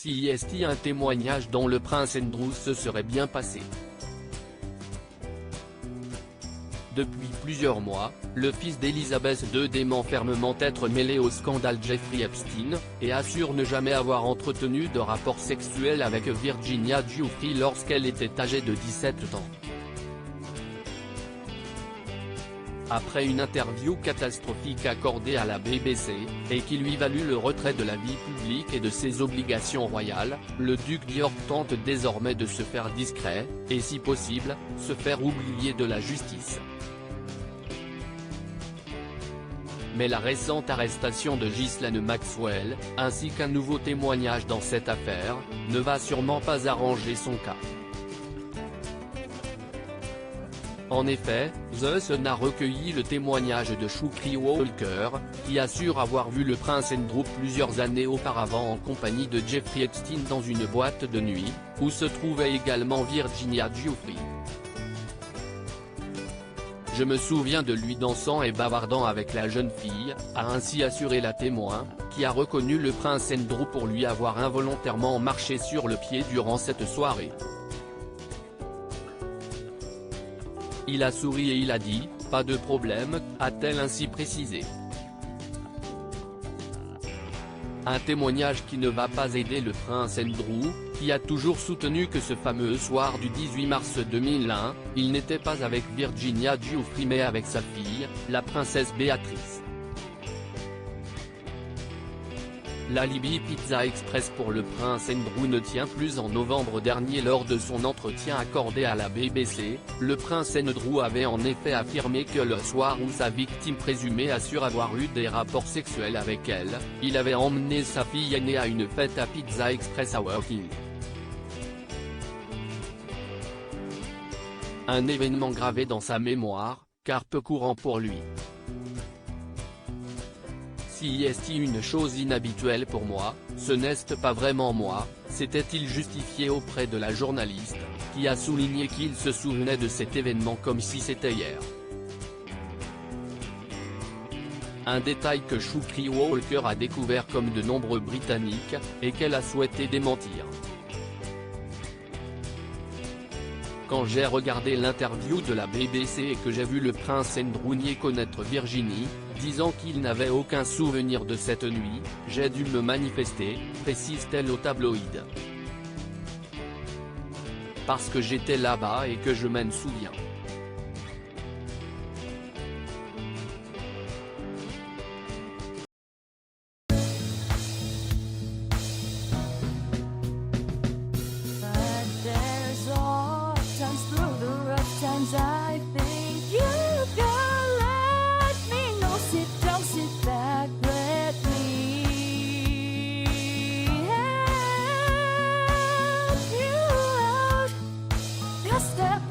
Si est un témoignage dont le prince Andrew se serait bien passé. Depuis plusieurs mois, le fils d'Elizabeth II dément fermement être mêlé au scandale Jeffrey Epstein, et assure ne jamais avoir entretenu de rapport sexuel avec Virginia Giuffre lorsqu'elle était âgée de 17 ans. Après une interview catastrophique accordée à la BBC, et qui lui valut le retrait de la vie publique et de ses obligations royales, le duc d'York tente désormais de se faire discret, et si possible, se faire oublier de la justice. Mais la récente arrestation de Ghislaine Maxwell, ainsi qu'un nouveau témoignage dans cette affaire, ne va sûrement pas arranger son cas. En effet, The Sun a recueilli le témoignage de Shukri Walker, qui assure avoir vu le prince Andrew plusieurs années auparavant en compagnie de Jeffrey Epstein dans une boîte de nuit, où se trouvait également Virginia Giuffre. Je me souviens de lui dansant et bavardant avec la jeune fille, a ainsi assuré la témoin, qui a reconnu le prince Andrew pour lui avoir involontairement marché sur le pied durant cette soirée. Il a souri et il a dit « Pas de problème », a-t-elle ainsi précisé. Un témoignage qui ne va pas aider le prince Andrew, qui a toujours soutenu que ce fameux soir du 18 mars 2001, il n'était pas avec Virginia Giuffre mais avec sa fille, la princesse Béatrice. L'alibi Pizza Express pour le prince Andrew ne tient plus. En novembre dernier, lors de son entretien accordé à la BBC, le prince Andrew avait en effet affirmé que le soir où sa victime présumée assure avoir eu des rapports sexuels avec elle, il avait emmené sa fille aînée à une fête à Pizza Express à Woking. Un événement gravé dans sa mémoire, car peu courant pour lui. Si est une chose inhabituelle pour moi, ce n'est pas vraiment moi, s'était-il justifié auprès de la journaliste, qui a souligné qu'il se souvenait de cet événement comme si c'était hier. Un détail que Shukri Walker a découvert comme de nombreux Britanniques, et qu'elle a souhaité démentir. Quand j'ai regardé l'interview de la BBC et que j'ai vu le prince Andrew nier connaître Virginie, disant qu'il n'avait aucun souvenir de cette nuit, j'ai dû me manifester, précise-t-elle au tabloïd. Parce que j'étais là-bas et que je m'en souviens. I think you can let me know. Sit down, sit back, let me help you out. Just step